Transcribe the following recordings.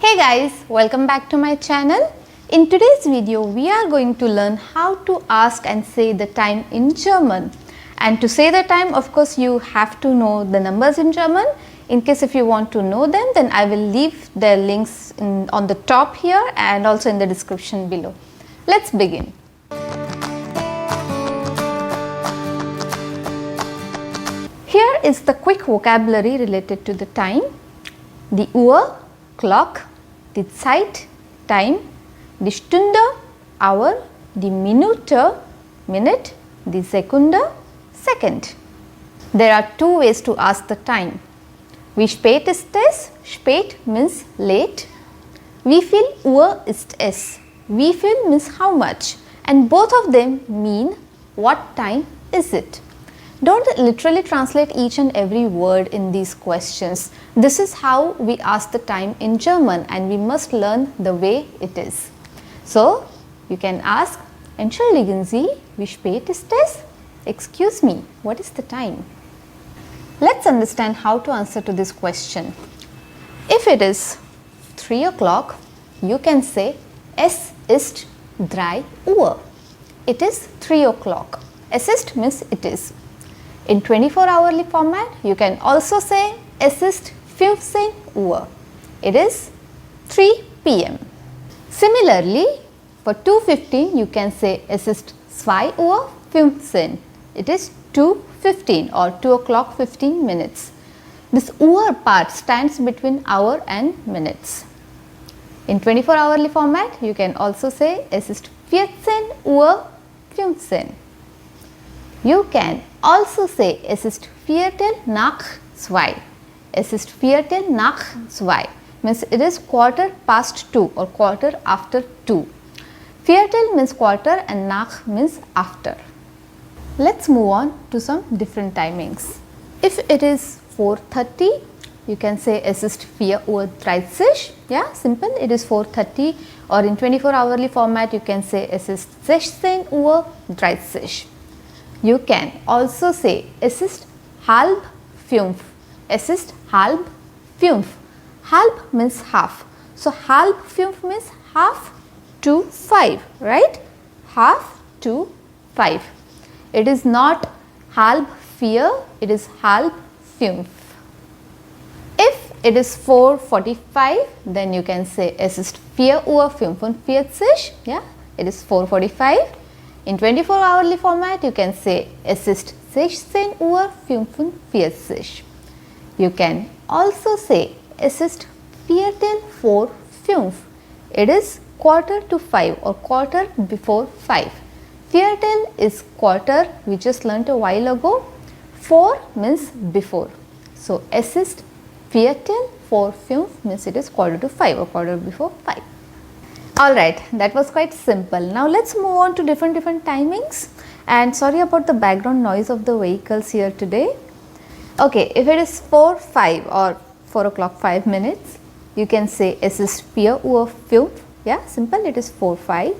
Hey guys, welcome back to my channel. In today's video, we are going to learn how to ask and say the time in German. And to say the time, of course, you have to know the numbers in German. In case if you want to know them, then I will leave their links on the top here and also in the description below. Let's begin. Here is the quick vocabulary related to the time. Die Uhr, clock, die Zeit, time, die Stunde, hour, die Minute, minute, die Sekunde, second. There are two ways to ask the time. Wie spät ist es? Spät means late. Wie viel Uhr ist es? Wie viel means how much, and both of them mean what time is it. Don't literally translate each and every word in these questions. This is how we ask the time in German and we must learn the way it is. So, you can ask, Entschuldigen Sie, wie spät ist es? Excuse me, what is the time? Let's understand how to answer to this question. If it is 3 o'clock, you can say, Es ist 3 Uhr. It is 3 o'clock. Es ist means it is. In 24-hourly format, you can also say es ist 15 Uhr. It is 3 p.m. Similarly, for 2:15, you can say es ist 2 Uhr 15. It is 2:15 or 2 o'clock 15 minutes. This Uhr part stands between hour and minutes. In 24-hourly format, you can also say es ist 14 Uhr 15. You can also say es ist Viertel nach 2. Es ist Viertel nach 2 means it is quarter past 2 or quarter after 2. Viertel means quarter and nach means after. Let's move on to some different timings. If it is 4:30, you can say es ist 4:30. Yeah, simple, it is 4:30, or in 24-hourly format you can say es ist 16:30. You can also say es ist 4:30. Es ist 4:30. Halb means half. So 4:30 means half to 5, right? Half to 5. It is not 4:30, it is 4:30. If it is 4:45, then you can say es ist 4:45. Yeah, it is 4:45. In 24-hourly format, you can say es ist 16:45. You can also say es ist Viertel vor 5. It is quarter to 5 or quarter before 5. Viertel is quarter, we just learnt a while ago. 4 means before. So, es ist Viertel vor 5 means it is quarter to 5 or quarter before 5. Alright, that was quite simple. Now let's move on to different timings, and sorry about the background noise of the vehicles here today. Okay, if it is 4:05 or 4 o'clock 5 minutes, you can say es ist 4:05. Yeah, simple, it is 4:05.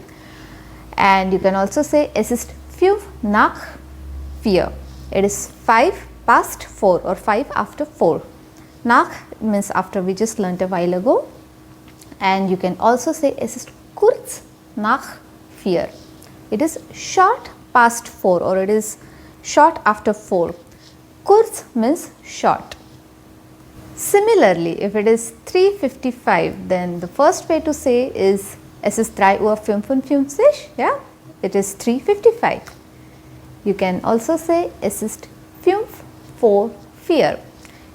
And you can also say es ist 5 nach 4. It is 5 past 4 or 5 after 4. Nach means after, we just learnt a while ago. And you can also say es ist kurz nach 4. It is short past 4 or it is short after 4. Kurz means short. Similarly, if it is 3:55, then the first way to say is es ist 3:55. Yeah, it is 3:55. You can also say es ist 5 vor 4.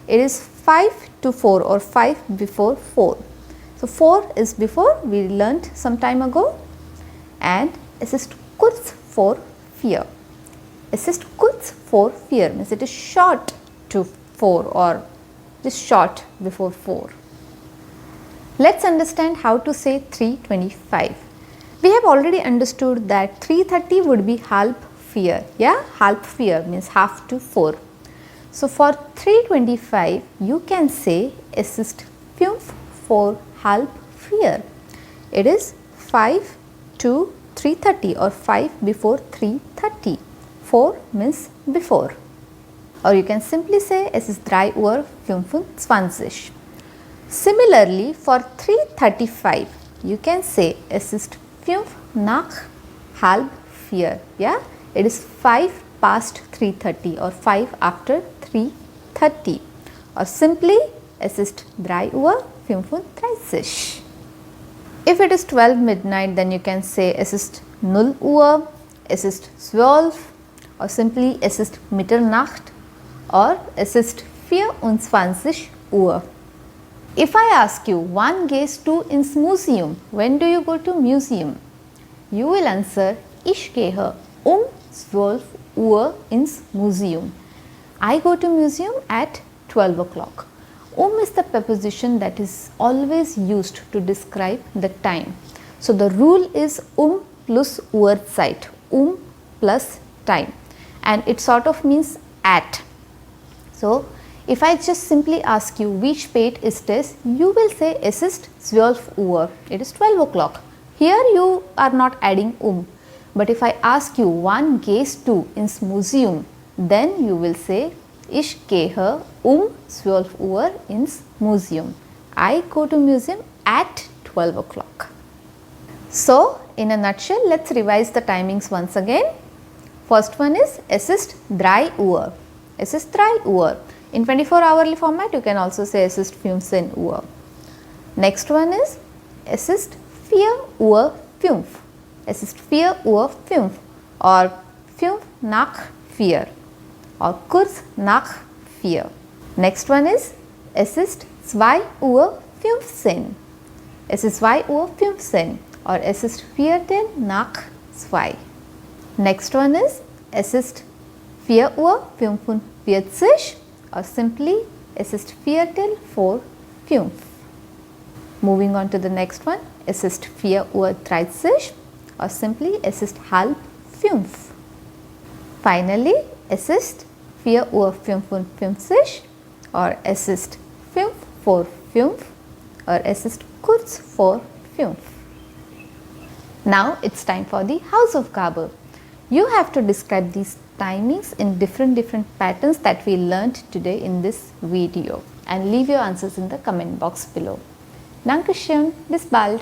It is 5 to 4 or 5 before 4. So 4 is before, we learnt some time ago, and es ist kurz vor 4. Es ist kurz vor 4 means it is short to 4 or just short before 4. Let's understand how to say 3:25. We have already understood that 3:30 would be halb 4. Yeah, halb 4 means half to 4. So for 3:25, you can say es ist 5 vor halb 4. It is 5 to 3:30 or 5 before 3:30. 4 means before. Or you can simply say es ist 3:25. Similarly, for 3:35, you can say es ist 5 nach halb 4. Yeah, it is 5 past 3:30 or 5 after 3:30. Or simply es ist 3 Uhr 35. If it is 12 midnight, then you can say es ist 0 Uhr, es ist 12 or simply es ist Mitternacht or es ist 24 Uhr. If I ask you, wann gehst du ins Museum? When do you go to museum? You will answer, ich gehe 12 Uhr ins Museum. I go to museum at 12 o'clock. Is the preposition that is always used to describe the time. So the rule is plus Uhrzeit, plus time, and it sort of means at. So if I just simply ask you, wie spät ist es, you will say es ist 12 Uhr, it is 12 o'clock. Here you are not adding but if I ask you, wann gehst du ins Museum, then you will say ich gehe 12 Uhr ins Museum. I go to museum at 12 o'clock. So in a nutshell, let's revise the timings once again. First one is es ist 3 Uhr. Es ist 3 Uhr. In 24-hourly format, you can also say es ist 15 Uhr. Next one is es ist 4 Uhr 5. Es ist 4 Uhr 5 or 5 nach 4 or kurz nach 4. Next one is es ist 2 Uhr 15. Es ist 2 Uhr 15 or es ist Viertel nach 2. Next one is es ist 4 Uhr 45 or simply es ist Viertel vor 5. Moving on to the next one, es ist 4 Uhr 30 or simply es ist halb 5. Finally, es ist 4 Uhr 55 or es ist 5 vor 5 or es ist kurz vor 5. Now it's time for the Hausaufgabe. You have to describe these timings in different patterns that we learnt today in this video and leave your answers in the comment box below. Dankeschön, bis bald.